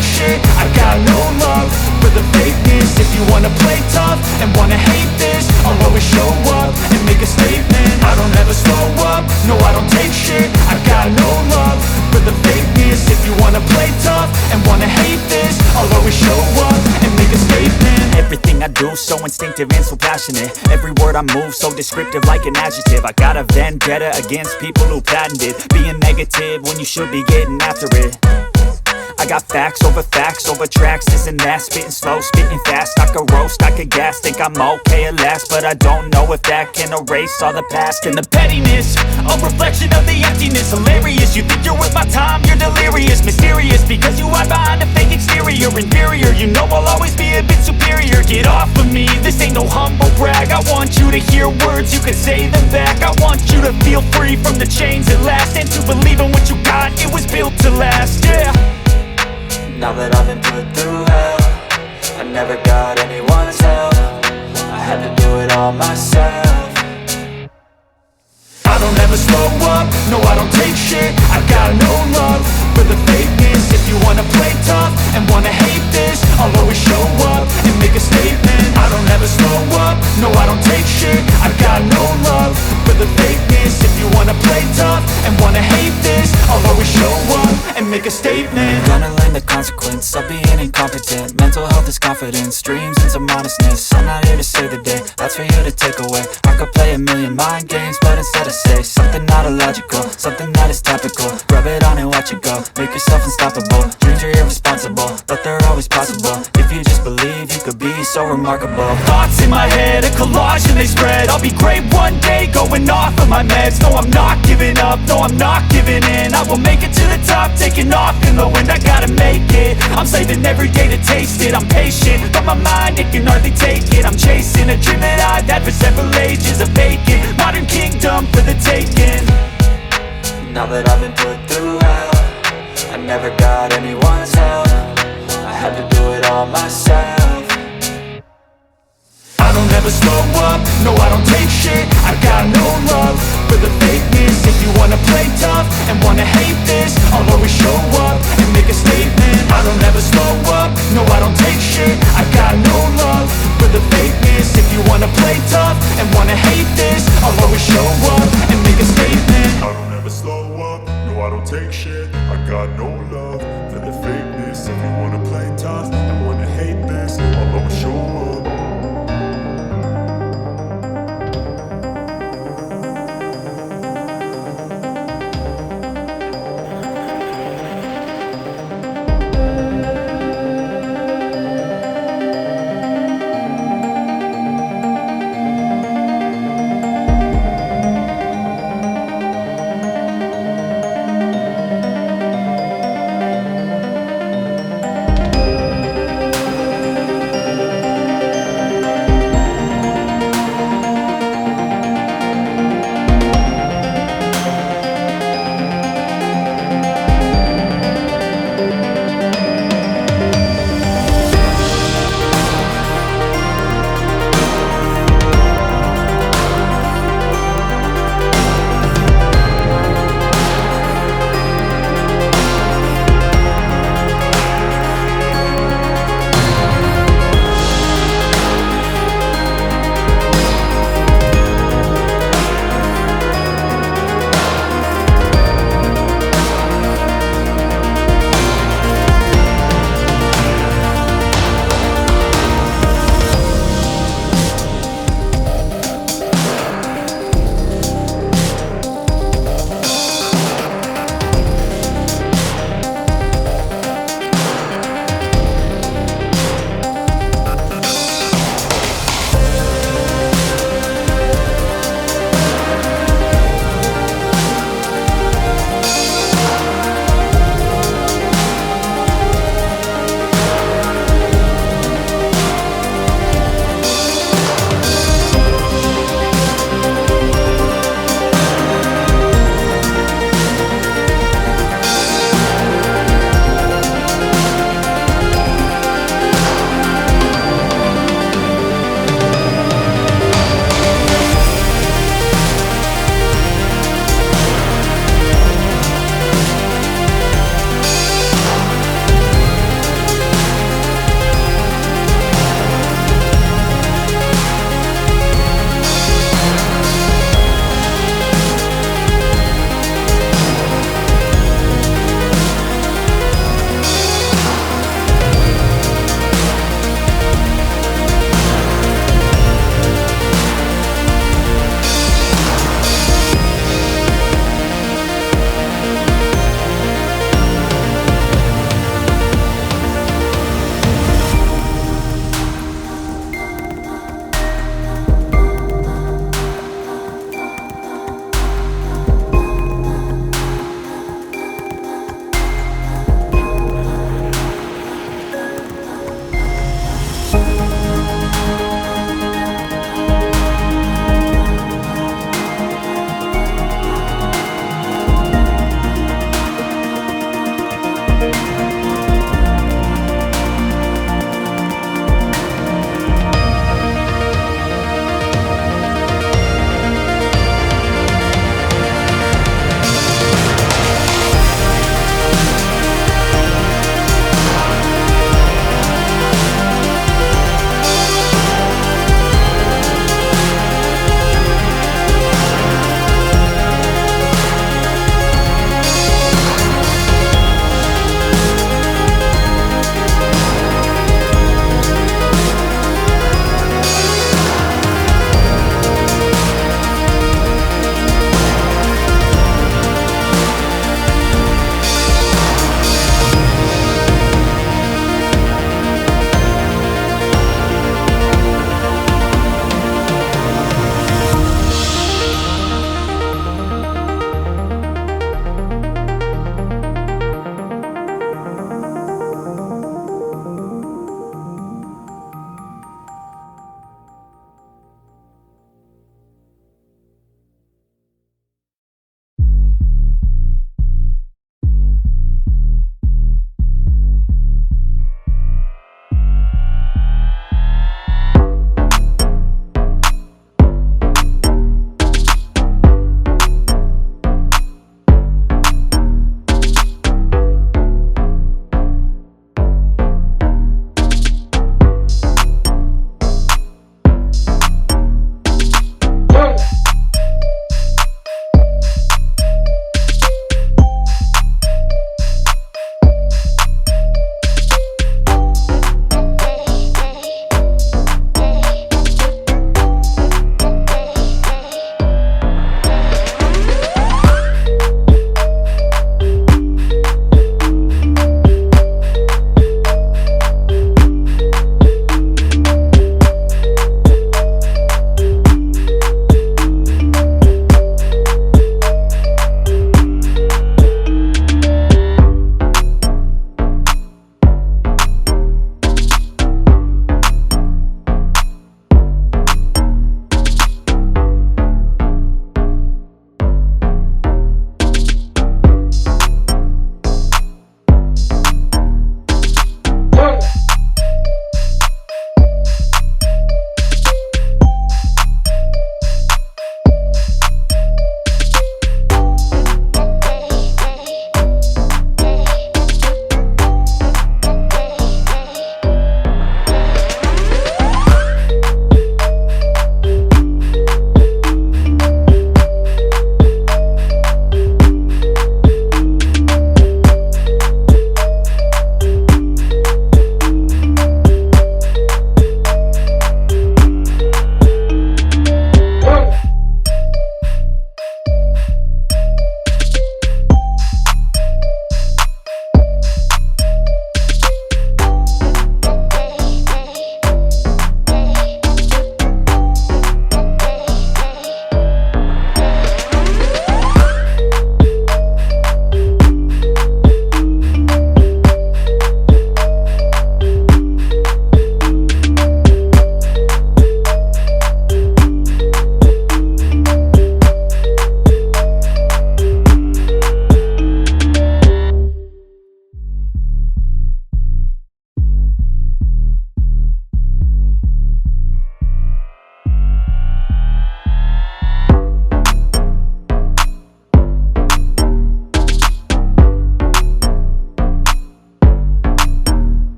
take shit, I got no love for the fakeness. If you wanna play tough and wanna hate this, I'll always show up and make a statement. I don't ever slow up, no I don't take shit, I got no love for the fakeness. If you wanna play tough and wanna hate this, I'll always show up and make a statement. Everything I do so instinctive and so passionate. Every word I move so descriptive like an adjective. I got a vendetta against people who patented being negative when you should be getting after it. I got facts over tracks, this and that. Spitting slow, spitting fast, I could roast, I could gas. Think I'm okay at last, but I don't know if that can erase all the past. And the pettiness, a reflection of the emptiness. Hilarious, you think you're worth my time, you're delirious. Mysterious, because you hide behind a fake exterior. Inferior, you know I'll always be a bit superior. Get off of me, this ain't no humble brag. I want you to hear words, you can say them back. I want you to feel free from the chains at last, and to believe in what you got, it was built to last, yeah. Now that I've been put through hell, I never got anyone's help, I had to do it all myself. I don't ever slow up, no I don't take shit, I got no love for the fakeness. If you wanna play tough and wanna hate this, I'll always show up and make a statement. I don't ever slow up, no I don't take shit, I got no love for the fakeness. If you wanna play tough and wanna hate this, I'll always show up and make a statement. Gonna learn the consequence of being incompetent. Mental health is confidence, dreams and some modestness. I'm not here to save the day, that's for you to take away. I could play a million mind games, but instead I say something not illogical, something that is topical. Rub it on and watch it go, make yourself unstoppable. Dreams are irresponsible, but they're always possible. If you just believe, you could be so remarkable. Thoughts in my head, a collage and they spread. I'll be great one day, going off of my meds. No, I'm not giving up, no, I'm not giving in. I will make it to the top, taking off in the wind. I gotta make it, I'm saving every day to taste it. I'm patient, but my mind, it can hardly take it. I'm chasing a dream that I've had for several ages. A vacant, modern kingdom for the taking. Now that I've been put through hell, I never got anyone's help, I had to do it all myself. I don't ever slow up, no I don't take shit, I got no love for the fakeness. If you wanna play tough and wanna hate this, I'll always show up and make a statement. I don't ever slow up, no I don't take shit, I got no love for the fakeness. If you wanna play tough and wanna hate this, I'll always show